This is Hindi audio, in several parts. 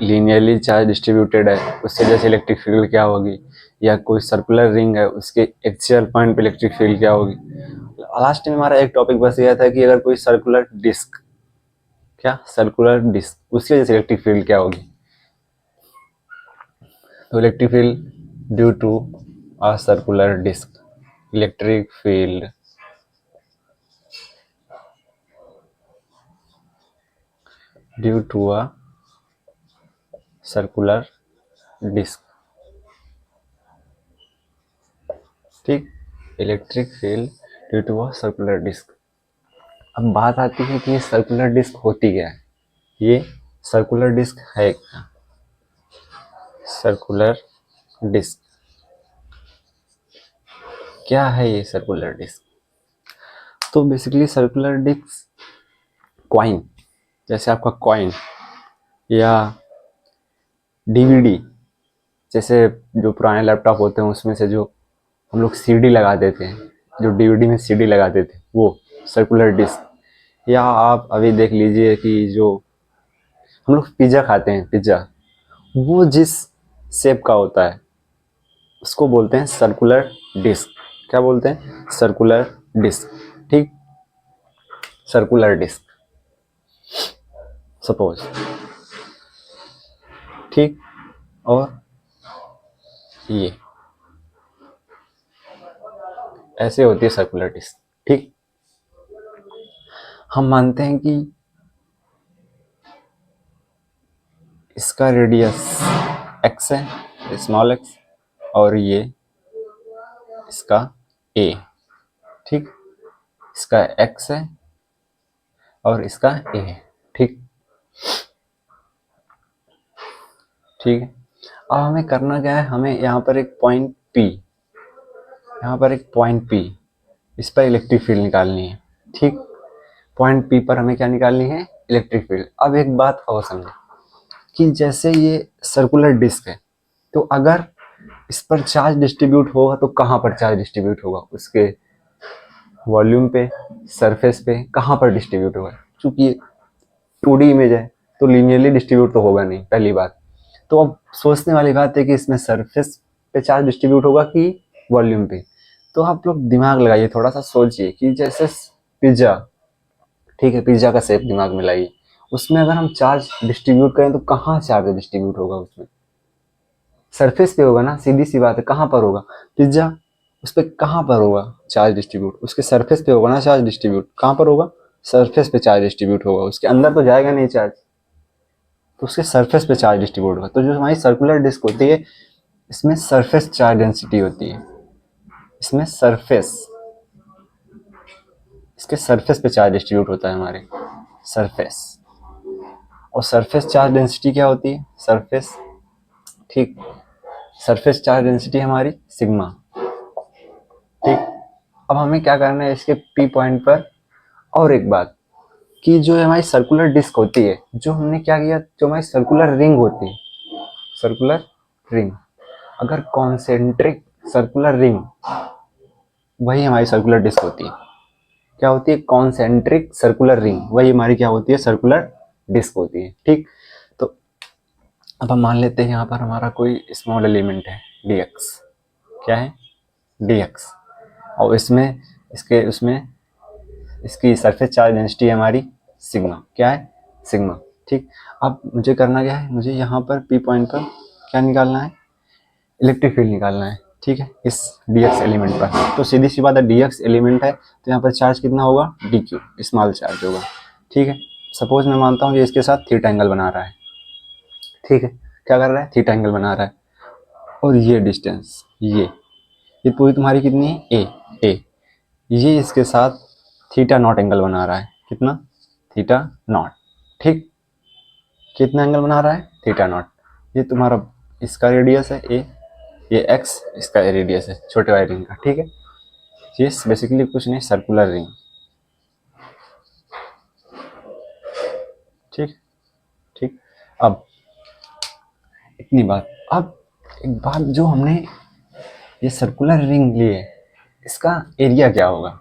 लीनियरली चार्ज डिस्ट्रीब्यूटेड है उससे जैसे इलेक्ट्रिक फील्ड क्या होगी, या कोई सर्कुलर रिंग है उसके एक्सियल पॉइंट पे इलेक्ट्रिक फील्ड क्या होगी। लास्ट में हमारा एक टॉपिक बस गया था कि अगर कोई सर्कुलर डिस्क, क्या सर्कुलर डिस्क, उसकी वजह से इलेक्ट्रिक फील्ड क्या होगी। तो electric field due to a circular disc, electric field due to a circular disc, ठीक, electric field due to a circular disc. अब बात आती है कि ये सर्कुलर डिस्क होती क्या है। ये सर्कुलर डिस्क है क्या, सर्कुलर डिस्क क्या है ये सर्कुलर डिस्क। तो बेसिकली सर्कुलर डिस्क कॉइन, जैसे आपका कॉइन या डीवीडी, जैसे जो पुराने लैपटॉप होते हैं उसमें से जो हम लोग सीडी लगा देते हैं, जो डीवीडी में सीडी लगाते थे वो सर्कुलर डिस्क। या आप अभी देख लीजिए कि जो हम लोग पिज़्ज़ा खाते हैं, पिज़्ज़ा वो जिस शेप का होता है उसको बोलते हैं सर्कुलर डिस्क। क्या बोलते हैं, सर्कुलर डिस्क, ठीक, सर्कुलर डिस्क सपोज, ठीक। और ये ऐसे होती है सर्कुलर डिस्क, ठीक। हम मानते हैं कि इसका रेडियस एक्स है, स्मॉल एक्स, और ये इसका ए, ठीक, इसका एक्स है और इसका ए है, ठीक, ठीक है। अब हमें करना क्या है, हमें यहाँ पर एक पॉइंट पी, यहाँ पर एक पॉइंट पी, इस पर इलेक्ट्रिक फील्ड निकालनी है, ठीक। पॉइंट पी पर हमें क्या निकालनी है, इलेक्ट्रिक फील्ड। अब एक बात और समझो कि जैसे ये सर्कुलर डिस्क है, तो अगर इस पर चार्ज डिस्ट्रीब्यूट होगा तो कहाँ पर चार्ज डिस्ट्रीब्यूट होगा, उसके वॉल्यूम पे, सरफेस पे, कहाँ पर डिस्ट्रीब्यूट होगा। चूंकि 2D इमेज है तो लीनियरली डिस्ट्रीब्यूट तो होगा नहीं, पहली बात। तो अब सोचने वाली बात है कि इसमें सरफेस पे चार्ज डिस्ट्रीब्यूट होगा कि वॉल्यूम पे। तो आप लोग दिमाग लगाइए, थोड़ा सा सोचिए कि जैसे पिज्ज़ा, ठीक है, पिज्ज़ा का शेप दिमाग में लाइए, उसमें अगर हम चार्ज डिस्ट्रीब्यूट करें तो कहाँ चार्ज डिस्ट्रीब्यूट होगा, उसमें सरफेस पे होगा ना, सीधी सी बात है। कहाँ पर होगा पिज्ज़ा, उस पर कहाँ पर होगा चार्ज डिस्ट्रीब्यूट, उसके सरफेस पे होगा ना चार्ज डिस्ट्रीब्यूट। कहाँ पर होगा, सरफेस पे चार्ज डिस्ट्रीब्यूट होगा, उसके अंदर तो जाएगा नहीं चार्ज, तो उसके सरफेस पे चार्ज डिस्ट्रीब्यूट होगा। तो जो हमारी सर्कुलर डिस्क होती है इसमें सरफेस चार्ज डेंसिटी होती है, इसमें सरफेस, इसके सरफेस पे चार्ज डिस्ट्रीब्यूट होता है हमारे सरफेस। और सरफेस चार्ज डेंसिटी क्या होती है, सरफेस, ठीक, सरफेस चार्ज डेंसिटी हमारी सिग्मा, ठीक। अब हमें क्या करना है इसके पी पॉइंट पर। और एक बात कि जो हमारी सर्कुलर डिस्क होती है, जो हमने क्या किया, जो हमारी सर्कुलर रिंग होती है, सर्कुलर रिंग, अगर कॉन्सेंट्रिक सर्कुलर रिंग, वही हमारी सर्कुलर डिस्क होती है। क्या होती है, कॉन्सेंट्रिक सर्कुलर रिंग, वही हमारी क्या होती है, सर्कुलर डिस्क होती है, ठीक। तो अब हम मान लेते हैं यहाँ पर हमारा कोई स्मॉल एलिमेंट है dx, क्या है dx, और इसमें इसके उसमें इसकी सरफेस चार्ज डेंसिटी है हमारी सिग्मा, क्या है सिग्मा, ठीक। अब मुझे करना क्या है, मुझे यहाँ पर पी पॉइंट पर क्या निकालना है, इलेक्ट्रिक फील्ड निकालना है, ठीक है, इस dx एलिमेंट पर। तो सीधी सी बात है, dx एलिमेंट है तो यहाँ पर चार्ज कितना होगा, dq, स्मॉल चार्ज होगा, ठीक है। सपोज मैं मानता हूँ ये इसके साथ थीटा एंगल बना रहा है, ठीक है, क्या कर रहा है, थीटा एंगल बना रहा है। और ये डिस्टेंस, ये पूरी तुम्हारी कितनी है, ए, ये इसके साथ थीटा नॉट एंगल बना रहा है, कितना, थीटा नॉट, ठीक। कितना एंगल बना रहा है, थीटा नॉट। ये तुम्हारा इसका रेडियस है ए, ये एक्स, इसका रेडियस है छोटे वाले रिंग का, ठीक है। ये बेसिकली कुछ नहीं, सर्कुलर रिंग, ठीक, ठीक। अब इतनी बात। अब एक बात, जो हमने ये सर्कुलर रिंग ली है इसका एरिया क्या होगा,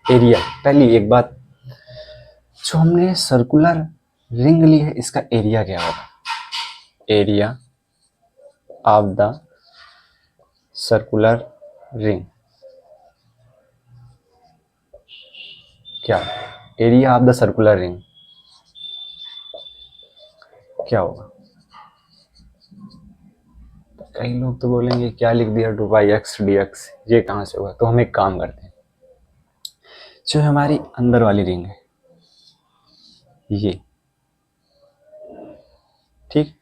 एरिया, पहली एक बात, जो हमने सर्कुलर रिंग ली है, इसका एरिया क्या होगा? Area of the circular ring क्या? Area of the circular ring क्या होगा? कई लोग तो बोलेंगे क्या लिख दिया 2πx dx, ये कहाँ से होगा? तो हम एक काम करते हैं, जो हमारी अंदर वाली रिंग है ये, ठीक,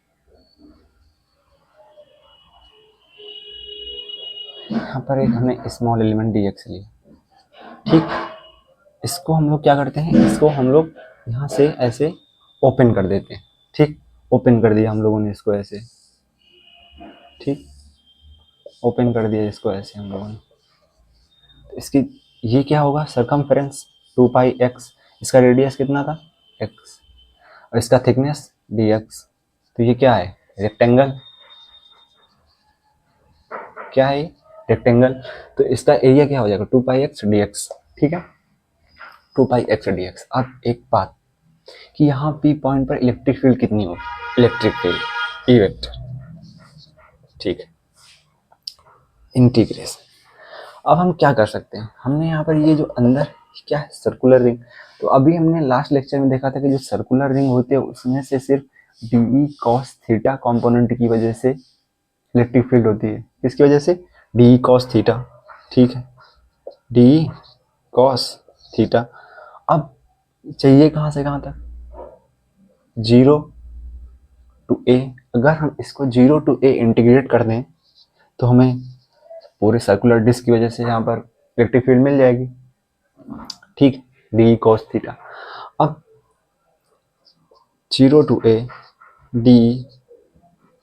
यहाँ पर एक हमने स्मॉल एलिमेंट dx लिया, ठीक, इसको हम लोग क्या करते हैं, इसको हम लोग यहाँ से ऐसे ओपन कर देते हैं, ठीक, ओपन कर दिया हम लोगों ने इसको ऐसे, ठीक, ओपन कर दिया इसको ऐसे हम लोगों ने, तो इसकी ये क्या होगा? सरकमफेरेंस 2πx, इसका रेडियस कितना था? x, और इसका थिकनेस dx, तो ये क्या है? रेक्टेंगल, क्या है? रेक्टेंगल, तो इसका एरिया क्या हो जाएगा? 2πx dx, ठीक है, 2πx dx। अब एक बात कि यहाँ P पॉइंट पर इलेक्ट्रिक फील्ड कितनी होगी? इलेक्ट्रिक फील्ड E वेक्टर, ठीक है, इंटीग्रेशन। अब हम क्या कर सकते हैं, हमने यहाँ पर ये जो अंदर क्या है, सर्कुलर रिंग, तो अभी हमने लास्ट लेक्चर में देखा था कि जो सर्कुलर रिंग होते हैं उसमें से सिर्फ डी कॉस थीटा कॉम्पोनेंट की वजह से इलेक्ट्रिक फील्ड होती है। किसकी वजह से? डी कॉस थीटा, ठीक है, डी कॉस थीटा। अब चाहिए कहाँ से कहाँ तक? 0 to a, अगर हम इसको 0 to a इंटीग्रेट कर दें तो हमें पूरे सर्कुलर डिस्क की वजह से यहाँ पर इलेक्ट्रिक फील्ड मिल जाएगी, ठीक, डी कॉस थीटा। अब 0 to a D,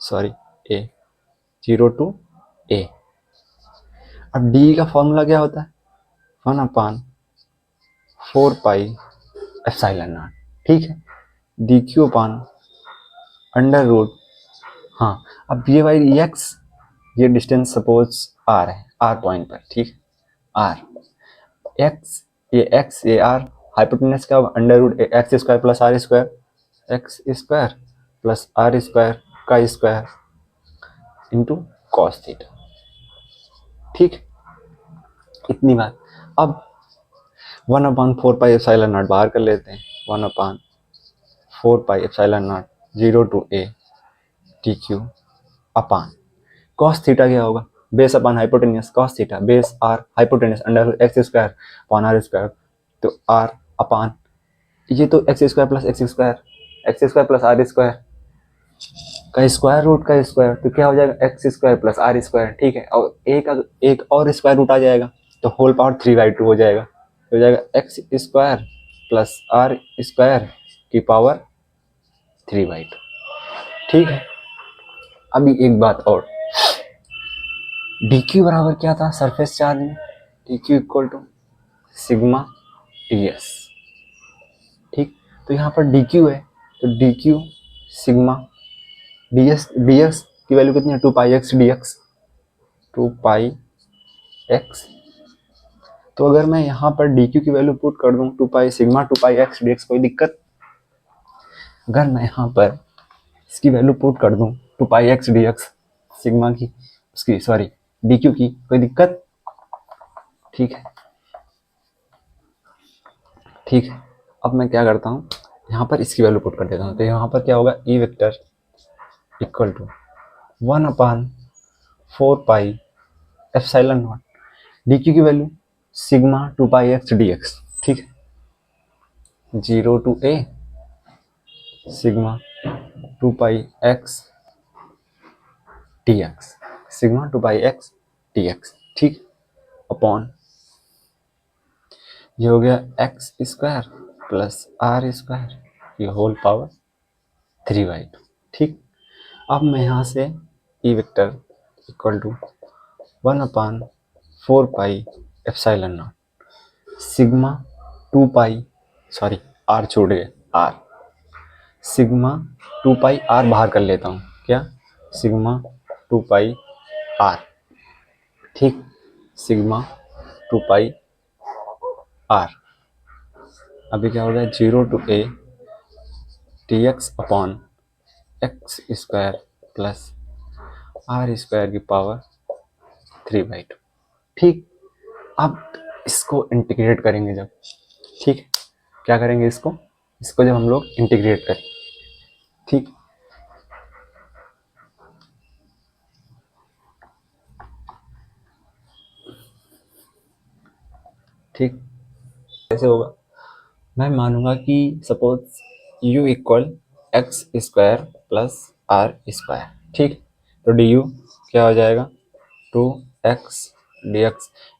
sorry a, 0 to a, अब डी का फॉर्मूला क्या होता है? 1/4πε0, ठीक है, D Q upon under root, हाँ, अब ये भाई एक्स, ये डिस्टेंस सपोज आर है, आर पॉइंट पर, ठीक, आर, एक्स, ये आर, हाइपोटेनस का under root X square plus R square, X square plus R square का स्क्वायर इंटू कॉस थीटा, ठीक, इतनी बात। अब 1/4πε0 बाहर कर लेते हैं, 1/4πε0 0 to a T Q upon cos theta क्या होगा? Base upon hypotenuse, cos theta base R hypotenuse under X square upon R square, तो आर अपान ये तो X square plus R square का स्क्वायर रूट का स्क्वायर, तो क्या हो जाएगा? X square plus R square, ठीक है, और एक और स्क्वायर रूट आ जाएगा तो होल पावर 3/2 हो जाएगा, हो जाएगा X square plus R square की पावर 3/2, ठीक है। अभी एक बात और, डी क्यू बराबर क्या था सरफेस चार्ज में? D Q equal to sigma D S, ठीक, तो यहाँ पर डी क्यू है तो D Q sigma D S की वैल्यू कितनी है? 2πx dx, 2πx, तो अगर मैं यहाँ पर डी क्यू की वैल्यू पुट कर दूँ 2πx dx, कोई दिक्कत? अगर मैं यहाँ पर इसकी वैल्यू पुट कर दूँ 2πx dx सिग्मा की, उसकी सॉरी डी क्यू की, कोई दिक्कत? ठीक है, ठीक है। अब मैं क्या करता हूँ, यहाँ पर इसकी वैल्यू पुट कर देता हूँ, तो यहाँ पर क्या होगा? E vector equal to 1/4πε0 D Q की वैल्यू सिग्मा 2πx dx, ठीक है, 0 to a sigma 2πx dx, sigma 2πx dx, ठीक, अपॉन ये हो गया X square plus R square की होल पावर 3/2, ठीक। अब मैं यहाँ से E vector equal to 1/4πε0 sigma 2π, sorry R छोड़ गए, आर, सिग्मा 2π आर बाहर कर लेता हूँ, क्या? सिग्मा 2π आर, ठीक, सिग्मा 2π आर। अभी क्या हो गया? 0 to a dx upon X square plus R square की पावर 3/2। ठीक, अब इसको इंटीग्रेट करेंगे जब, ठीक, क्या करेंगे इसको जब हम लोग इंटीग्रेट करें, ठीक, ठीक, कैसे होगा? मैं मानूंगा कि suppose u equal X square plus R square, ठीक, तो डी यू क्या हो जाएगा? 2x dx,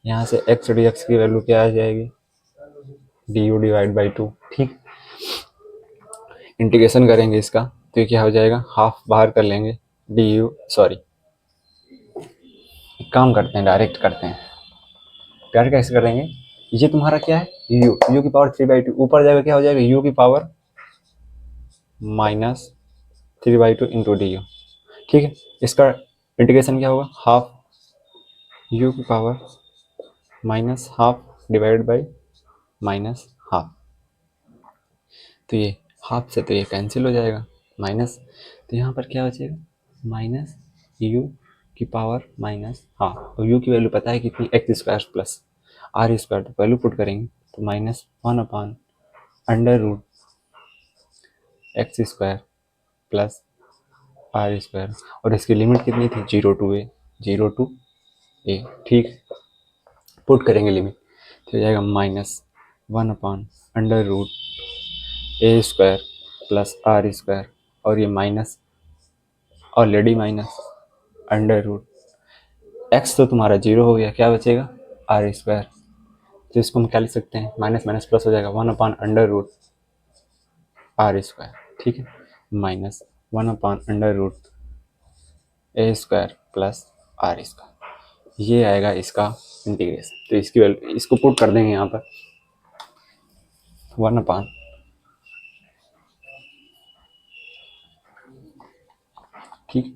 यहाँ से x dx की वैल्यू क्या आ जाएगी? डी यू डिवाइड बाई 2, ठीक, इंटीग्रेशन करेंगे इसका तो ये क्या हो जाएगा? हाफ बाहर कर लेंगे, डी यू, सॉरी, एक काम करते हैं, डायरेक्ट करते हैं, डायरेक्ट कैसे करेंगे? ये तुम्हारा क्या है? यू की पावर 3/2, ऊपर जाएगा क्या हो जाएगा? यू की power minus 3/2 into D you, ठीक है, इसका इंटीग्रेशन क्या होगा? हाफ यू की power minus half divide by minus half, तो ये हाफ से तो ये कैंसिल हो जाएगा, माइनस, तो यहाँ पर क्या बचेगा? माइनस यू की पावर माइनस हाफ, और यू की वैल्यू पता है कितनी? X square plus R square, तो वैल्यू पुट करेंगे तो -1 under root X square plus R square, और इसकी लिमिट कितनी थी? 0 टू ए, ठीक, पुट करेंगे लिमिट तो हो जाएगा -1 under root A square plus R square, और ये minus already minus under root X तो तुम्हारा 0 हो गया, क्या बचेगा? आर स्क्वायर, तो इसको हम क्या लिख सकते हैं? माइनस माइनस प्लस हो जाएगा, 1 अंडर रूट आर स्क्वायर, ठीक है, -1 under root A square plus R square, ये आएगा इसका इंटीग्रेशन, तो इसकी वैल्यू इसको पुट कर देंगे यहाँ पर 1, ठीक,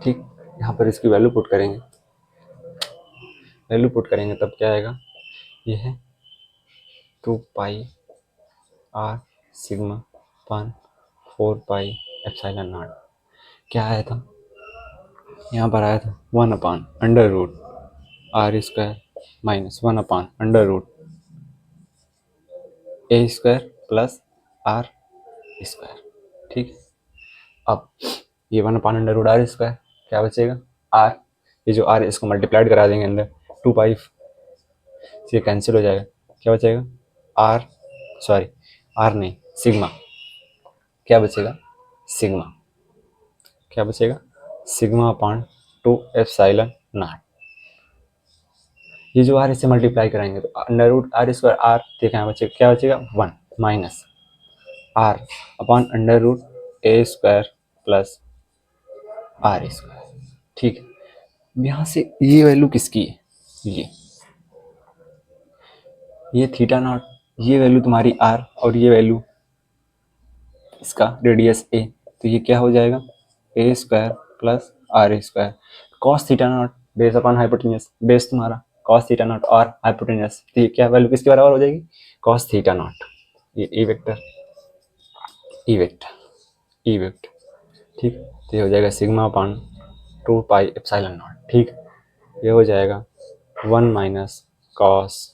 ठीक, यहाँ पर इसकी वैल्यू पुट करेंगे, तब क्या आएगा? ये है 2 पाई आर सिग्मा पान 4 पाई एप्सिलॉन नॉट, क्या आया था? यहाँ पर आया था 1 under root R square minus 1 under root A square plus R square, ठीक, अब ये 1 अंडर रूट आर स्क्वायर, क्या बचेगा? आर, ये जो आर इसको मल्टीप्लाइड करा देंगे अंदर, 2 पाई से कैंसिल हो जाएगा, क्या बचेगा? आर, सॉरी, आर नहीं, सिग्मा, क्या बचेगा? सिग्मा, क्या बचेगा? सिग्मा अपॉन 2 एप्सिलॉन नॉट, ये जो आर इससे मल्टीप्लाई कराएंगे तो under root R square R, ठीक है, बचेगा, क्या बचेगा? 1 minus R upon under root A square plus R square, ठीक है, यहाँ से ये वैल्यू किसकी है? ये थीटा नॉट, ये वैल्यू तुम्हारी आर, और ये वैल्यू इसका रेडियस ए, तो ये क्या हो जाएगा? A square plus R square cos theta not base upon hypotenuse, base तुम्हारा कॉस थीटा नॉट और हाइपोटेन्यूस, तो ये क्या वैल्यू किसके बराबर हो जाएगी? कॉस थीटा नॉट, ये ई वेक्टर, ठीक, तो ये हो जाएगा सिग्मा अपॉन 2 पाई एप्सिलॉन नॉट, ठीक, ये हो जाएगा 1 माइनस कॉस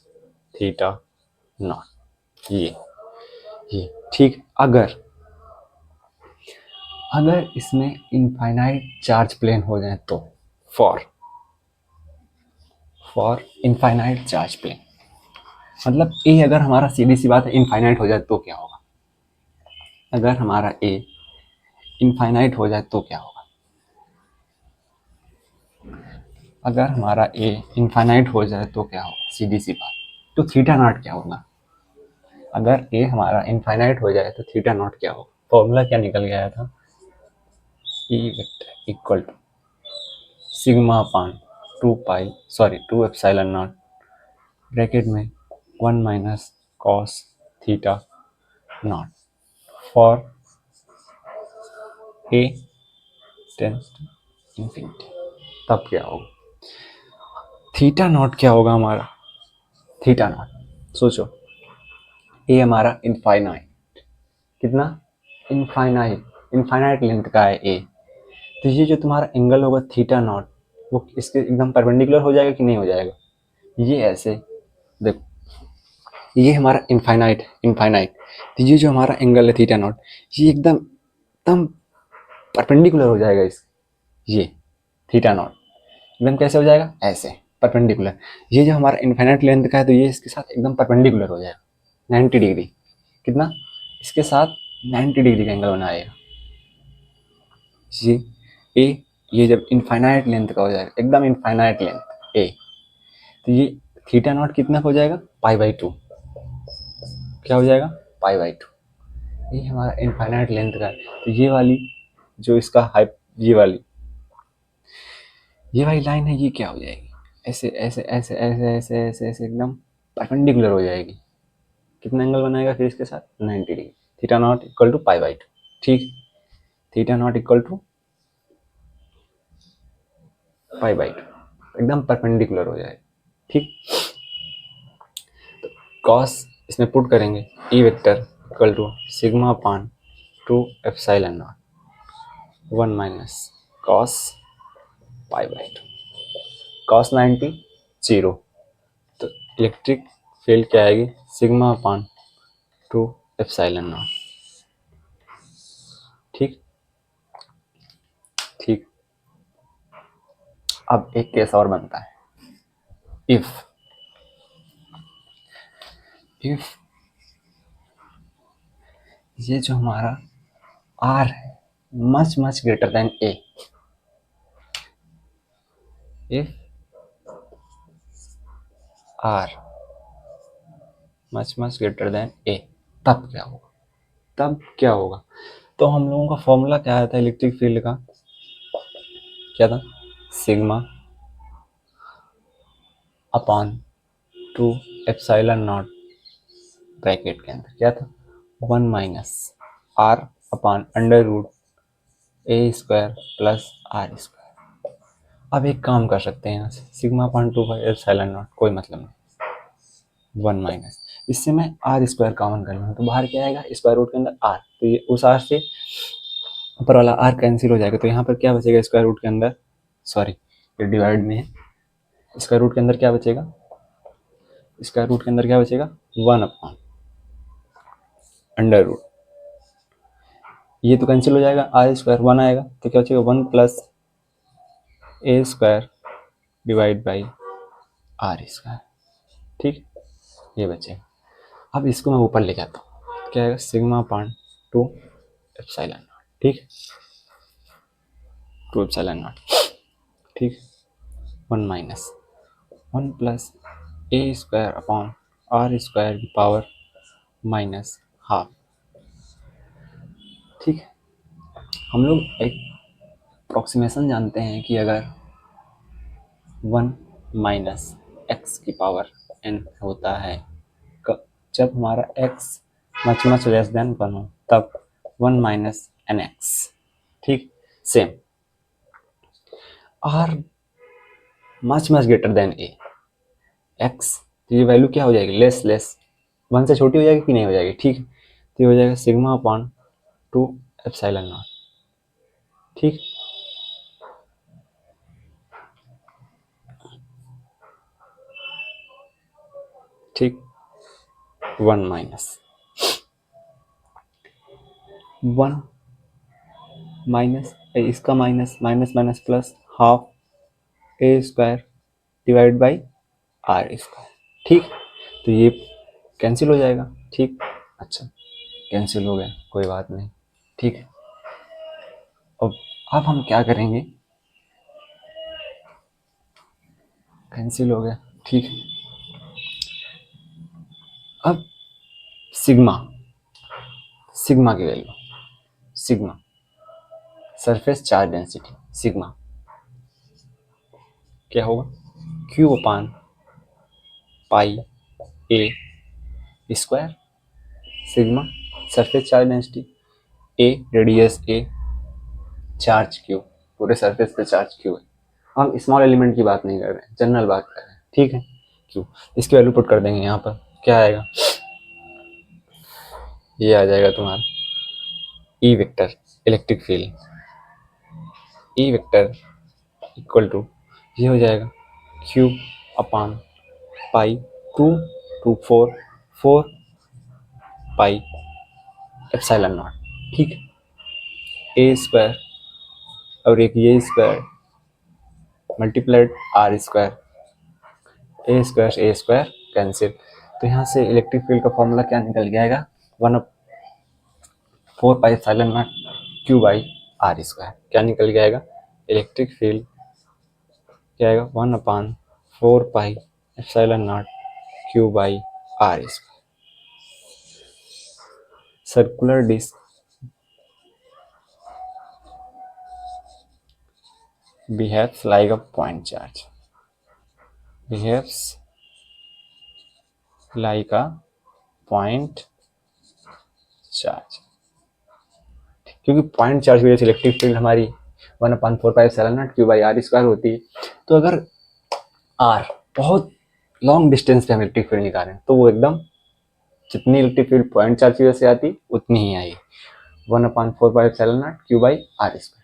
थीटा नॉट, ये ठीक। अगर इसमें इनफाइनाइट चार्ज प्लेन हो जाए तो, फॉर इनफाइनाइट चार्ज प्लेन, मतलब ए अगर हमारा सीधी सी बात है इनफाइनाइट हो जाए तो क्या होगा? अगर हमारा ए इनफाइनाइट हो जाए तो क्या होगा? अगर हमारा ए इनफाइनाइट हो जाए तो क्या होगा? सीधी सी बात, तो थीटा नॉट क्या होगा? अगर ए हमारा इनफाइनाइट हो जाए तो थीटा नॉट क्या होगा? फॉर्मूला क्या निकल गया था? E vector equal to sigma upon 2 epsilon naught bracket में 1 minus cos theta naught for A tends to infinity, तब क्या होगा? थीटा नॉट क्या होगा हमारा, थीटा नॉट सोचो, ये हमारा इनफाइनाइट, कितना, इनफाइनाइट, इनफाइनाइट लेंथ का है ए। तो ये जो तुम्हारा एंगल होगा थीटा नॉट, वो इसके एकदम परपेंडिकुलर हो जाएगा कि नहीं हो जाएगा, ये ऐसे देखो, ये हमारा इनफाइनाइट, इनफाइनाइट, तो ये जो हमारा एंगल है थीटा नॉट, ये एकदम एकदम परपेंडिकुलर हो जाएगा इस, ये थीटा नॉट एकदम कैसे हो जाएगा, ऐसे परपेंडिकुलर। ये जो हमारा इनफाइनाइट लेंथ का है तो ये इसके साथ एकदम परपेंडिकुलर हो जाएगा 90 डिग्री, कितना, इसके साथ 90 डिग्री का एंगल बनाएगा ये ए। ये जब इनफाइनाइट लेंथ का हो जाएगा, एकदम इनफाइनाइट लेंथ ए, तो ये थीटा नॉट कितना हो जाएगा, π/2, क्या हो जाएगा, π/2। ये हमारा इनफाइनाइट लेंथ का है, तो ये वाली जो इसका हाइप, ये वाली लाइन है, ये क्या हो जाएगी, ऐसे ऐसे ऐसे ऐसे ऐसे ऐसे ऐसे एकदम परपेंडिकुलर हो जाएगी। कितना एंगल बनाएगा फिर इसके साथ, 90 degree. Theta not equal to π/2, ठीक, थीटा नॉट इक्वल टू π/2, एकदम परपेंडिकुलर हो जाएगा, ठीक। कॉस इसमें पुट करेंगे, E vector equal to sigma upon 2 epsilon not 1 minus cos π/2, cos 90 0, तो इलेक्ट्रिक फील्ड क्या आएगी, सिग्मा अपान 2 एप्सिलॉन नॉट, ठीक, ठीक। अब एक केस और बनता है, इफ ये जो हमारा आर है much much greater than A, if R much much greater than A, तब क्या होगा, तब क्या होगा। तो हम लोगों का फॉर्मूला क्या आया था इलेक्ट्रिक फील्ड का, क्या था, sigma upon 2 epsilon naught bracket के अंदर क्या था, 1 minus R upon under root A square plus R square. अब एक काम कर सकते हैं यहाँ से, sigma upon 2 by epsilon naught, कोई मतलब नहीं, 1 माइनस, इससे मैं आर स्क्वायर कॉमन कर लूँगा तो बाहर क्या आएगा, स्क्वायर रूट के अंदर आर, तो ये उस आर से ऊपर वाला आर कैंसिल हो जाएगा, तो यहाँ पर क्या बचेगा स्क्वायर रूट के अंदर, सॉरी ये डिवाइड में है, स्क्वायर रूट के अंदर क्या बचेगा, स्क्वायर रूट के अंदर क्या बचेगा, 1 अपॉन अंडर रूट, ये तो कैंसिल हो जाएगा, आर स्क्वायर 1 आएगा, तो क्या बचेगा 1 plus A square divide by R square, ठीक, ये बचेगा। अब इसको मैं ऊपर ले जाता हूँ, क्या आएगा, सिग्मा अपान 2 एप्सिलॉन नॉट, ठीक, 2 एप्सिलॉन नॉट, ठीक, 1 minus 1 plus A square upon R square की पावर माइनस हाफ, ठीक है। हम लोग एक अप्रोक्सीमेशन जानते हैं कि अगर 1 माइनस एक्स की पावर n होता है, जब हमारा x much much less than 1 हो तब 1 माइनस एन एक्स, ठीक, same R much much greater than A, X, तो ये वैल्यू क्या हो जाएगी, लेस लेस 1 से छोटी हो जाएगी कि नहीं हो जाएगी, ठीक, तो ये हो जाएगा सिग्मा अपॉन 2 एप्सिलॉन नॉट, ठीक, ठीक, 1 माइनस 1 माइनस इसका minus minus minus plus half A square divide by R square, ठीक, तो ये कैंसिल हो जाएगा, ठीक, अच्छा कैंसिल हो गया, कोई बात नहीं, ठीक है। अब हम क्या करेंगे, कैंसिल हो गया, ठीक है। अब सिग्मा, सिग्मा की value, sigma surface charge density, sigma क्या होगा, Q upon pi A square, sigma surface charge density, A radius A, charge Q, पूरे सरफेस पे चार्ज क्यू है। हम स्मॉल एलिमेंट की बात नहीं कर रहे हैं, जनरल बात कर रहे हैं, ठीक है, क्यू। इसकी वैल्यू पुट कर देंगे यहाँ पर, क्या आएगा, ये आ जाएगा तुम्हारा E vector electric field, E vector equal to ये हो जाएगा Q upon pi 2 to 4 pi epsilon naught, ठीक है। ए स्क्वायर और एक ये square multiplied R square, A square cancel, तो यहाँ से इलेक्ट्रिक फील्ड का फॉर्मूला क्या निकल के आएगा, 1/4 pi epsilon naught Q by R square, क्या निकल के आएगा, इलेक्ट्रिक फील्ड क्या आएगा 1/4 pi epsilon naught Q by R square. Circular disc behaves like a point charge, behaves like a point charge, क्योंकि पॉइंट चार्ज की वजह से इलेक्ट्रिक फील्ड हमारी 1/4 pi epsilon naught Q by R square होती है। तो अगर आर बहुत लॉन्ग डिस्टेंस पे हम इलेक्ट्रिक फील्ड निकालें तो वो एकदम जितनी इलेक्ट्रिक फील्ड पॉइंट चार्ज की वजह से आती उतनी ही आएगी, 1/4 pi epsilon naught Q by R square.